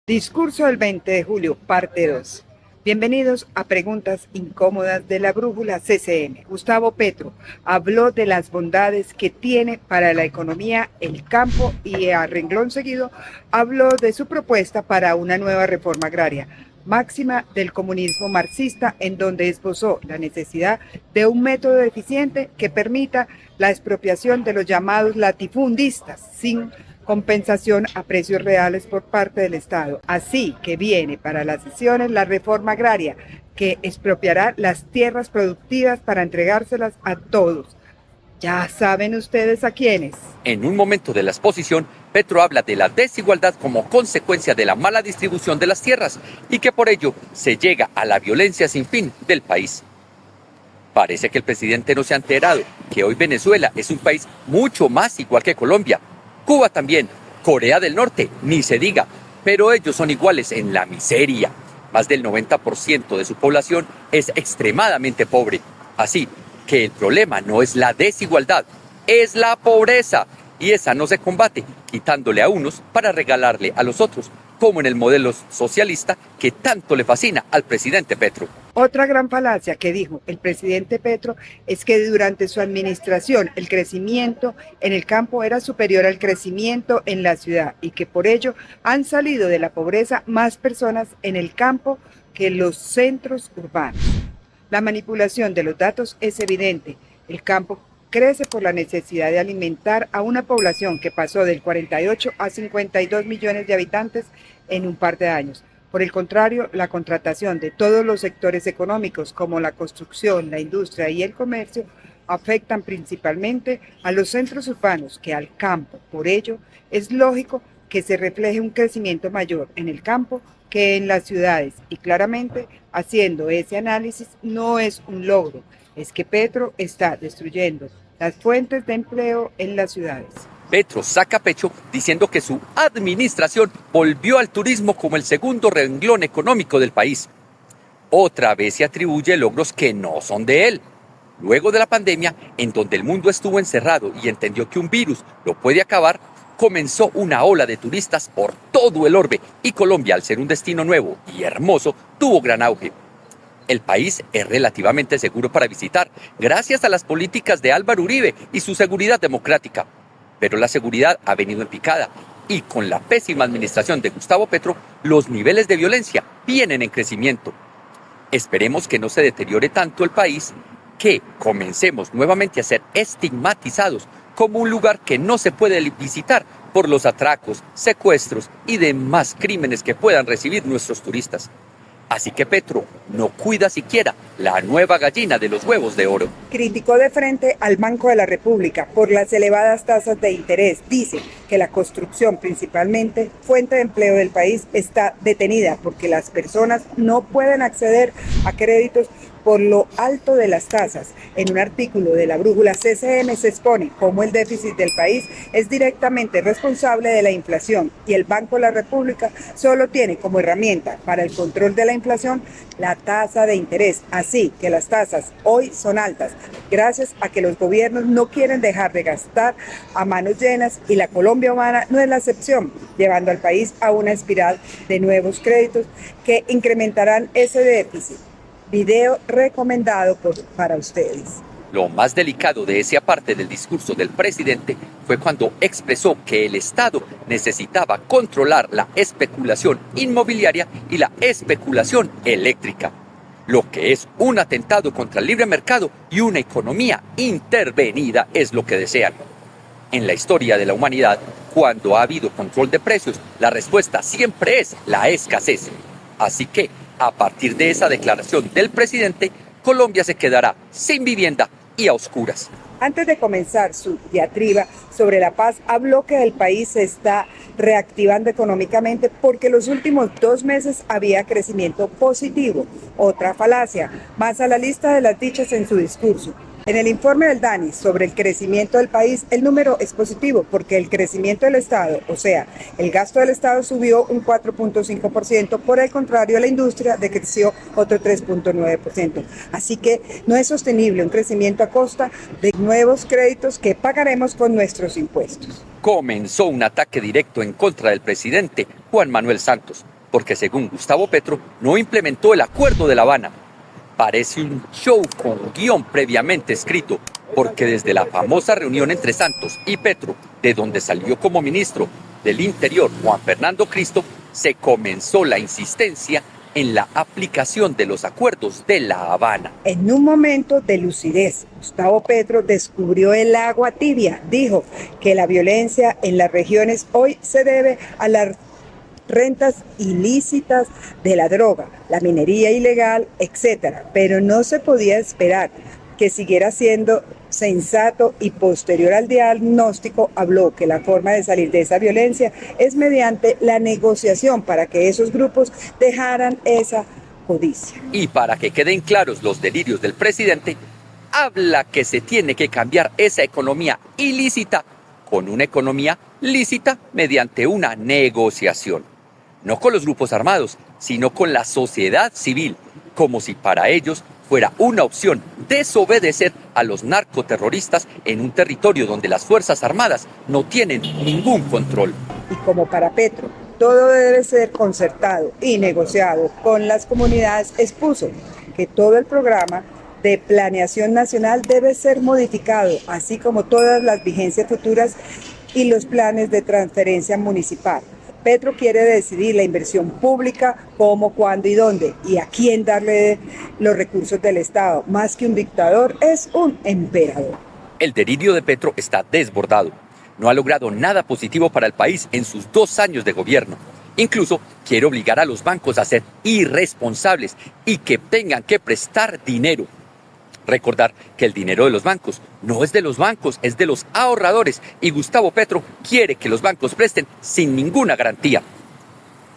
Discurso del 20 de julio, parte 2. Bienvenidos a Preguntas Incómodas de la Brújula CCM. Gustavo Petro habló de las bondades que tiene para la economía el campo y a renglón seguido habló de su propuesta para una nueva reforma agraria, máxima del comunismo marxista, en donde esbozó la necesidad de un método eficiente que permita la expropiación de los llamados latifundistas sin compensación a precios reales por parte del Estado. Así que viene para las sesiones la reforma agraria, que expropiará las tierras productivas para entregárselas a todos. Ya saben ustedes a quiénes. En un momento de la exposición, Petro habla de la desigualdad como consecuencia de la mala distribución de las tierras y que por ello se llega a la violencia sin fin del país. Parece que el presidente no se ha enterado que hoy Venezuela es un país mucho más igual que Colombia. Cuba también, Corea del Norte, ni se diga, pero ellos son iguales en la miseria. Más del 90% de su población es extremadamente pobre. Así que el problema no es la desigualdad, es la pobreza. Y esa no se combate quitándole a unos para regalarle a los otros, como en el modelo socialista que tanto le fascina al presidente Petro. Otra gran falacia que dijo el presidente Petro es que durante su administración el crecimiento en el campo era superior al crecimiento en la ciudad y que por ello han salido de la pobreza más personas en el campo que en los centros urbanos. La manipulación de los datos es evidente. El campo crece por la necesidad de alimentar a una población que pasó del 48 a 52 millones de habitantes en un par de años. Por el contrario, la contratación de todos los sectores económicos, como la construcción, la industria y el comercio, afectan principalmente a los centros urbanos que al campo. Por ello, es lógico que se refleje un crecimiento mayor en el campo que en las ciudades. Y claramente, haciendo ese análisis, no es un logro, es que Petro está destruyendo las fuentes de empleo en las ciudades. Petro saca pecho diciendo que su administración volvió al turismo como el segundo renglón económico del país. Otra vez se atribuye logros que no son de él. Luego de la pandemia, en donde el mundo estuvo encerrado y entendió que un virus lo puede acabar, comenzó una ola de turistas por todo el orbe y Colombia, al ser un destino nuevo y hermoso, tuvo gran auge. El país es relativamente seguro para visitar, gracias a las políticas de Álvaro Uribe y su seguridad democrática. Pero la seguridad ha venido en picada y con la pésima administración de Gustavo Petro, los niveles de violencia vienen en crecimiento. Esperemos que no se deteriore tanto el país, que comencemos nuevamente a ser estigmatizados como un lugar que no se puede visitar por los atracos, secuestros y demás crímenes que puedan recibir nuestros turistas. Así que Petro no cuida siquiera la nueva gallina de los huevos de oro. Criticó de frente al Banco de la República por las elevadas tasas de interés. Dice que la construcción, principalmente fuente de empleo del país, está detenida porque las personas no pueden acceder a créditos por lo alto de las tasas. En un artículo de la Brújula CCM se expone cómo el déficit del país es directamente responsable de la inflación y el Banco de la República solo tiene como herramienta para el control de la inflación la tasa de interés. Así que las tasas hoy son altas gracias a que los gobiernos no quieren dejar de gastar a manos llenas y la Colombia humana no es la excepción, llevando al país a una espiral de nuevos créditos que incrementarán ese déficit. Video recomendado para ustedes. Lo más delicado de esa parte del discurso del presidente fue cuando expresó que el Estado necesitaba controlar la especulación inmobiliaria y la especulación eléctrica, lo que es un atentado contra el libre mercado y una economía intervenida es lo que desean. En la historia de la humanidad, cuando ha habido control de precios, la respuesta siempre es la escasez. Así que, a partir de esa declaración del presidente, Colombia se quedará sin vivienda y a oscuras. Antes de comenzar su diatriba sobre la paz, habló que el país se está reactivando económicamente porque los últimos 2 meses había crecimiento positivo. Otra falacia, más a la lista de las dichas en su discurso. En el informe del DANI sobre el crecimiento del país, el número es positivo porque el crecimiento del Estado, o sea, el gasto del Estado subió un 4.5%, por el contrario, la industria decreció otro 3.9%. Así que no es sostenible un crecimiento a costa de nuevos créditos que pagaremos con nuestros impuestos. Comenzó un ataque directo en contra del presidente Juan Manuel Santos, porque según Gustavo Petro no implementó el Acuerdo de La Habana. Parece un show con guión previamente escrito, porque desde la famosa reunión entre Santos y Petro, de donde salió como ministro del Interior Juan Fernando Cristo, se comenzó la insistencia en la aplicación de los acuerdos de La Habana. En un momento de lucidez, Gustavo Petro descubrió el agua tibia. Dijo que la violencia en las regiones hoy se debe a las rentas ilícitas de la droga, la minería ilegal, etcétera. Pero no se podía esperar que siguiera siendo sensato y posterior al diagnóstico habló que la forma de salir de esa violencia es mediante la negociación para que esos grupos dejaran esa codicia. Y para que queden claros los delirios del presidente, habla que se tiene que cambiar esa economía ilícita con una economía lícita mediante una negociación. No con los grupos armados, sino con la sociedad civil, como si para ellos fuera una opción desobedecer a los narcoterroristas en un territorio donde las Fuerzas Armadas no tienen ningún control. Y como para Petro, todo debe ser concertado y negociado con las comunidades, expuso que todo el programa de planeación nacional debe ser modificado, así como todas las vigencias futuras y los planes de transferencia municipal. Petro quiere decidir la inversión pública, cómo, cuándo y dónde, y a quién darle los recursos del Estado. Más que un dictador, es un emperador. El delirio de Petro está desbordado. No ha logrado nada positivo para el país en sus 2 años de gobierno. Incluso quiere obligar a los bancos a ser irresponsables y que tengan que prestar dinero. Recordar que el dinero de los bancos no es de los bancos, es de los ahorradores, y Gustavo Petro quiere que los bancos presten sin ninguna garantía.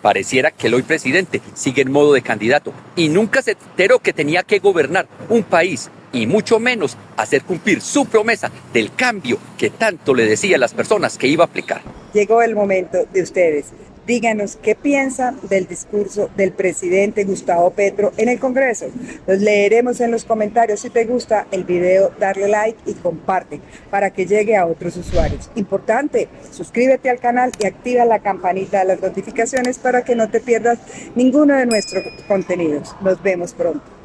Pareciera que el hoy presidente sigue en modo de candidato y nunca se enteró que tenía que gobernar un país y mucho menos hacer cumplir su promesa del cambio que tanto le decía a las personas que iba a aplicar. Llegó el momento de ustedes. Díganos qué piensan del discurso del presidente Gustavo Petro en el Congreso. Los leeremos en los comentarios. Si te gusta el video, darle like y comparte para que llegue a otros usuarios. Importante, suscríbete al canal y activa la campanita de las notificaciones para que no te pierdas ninguno de nuestros contenidos. Nos vemos pronto.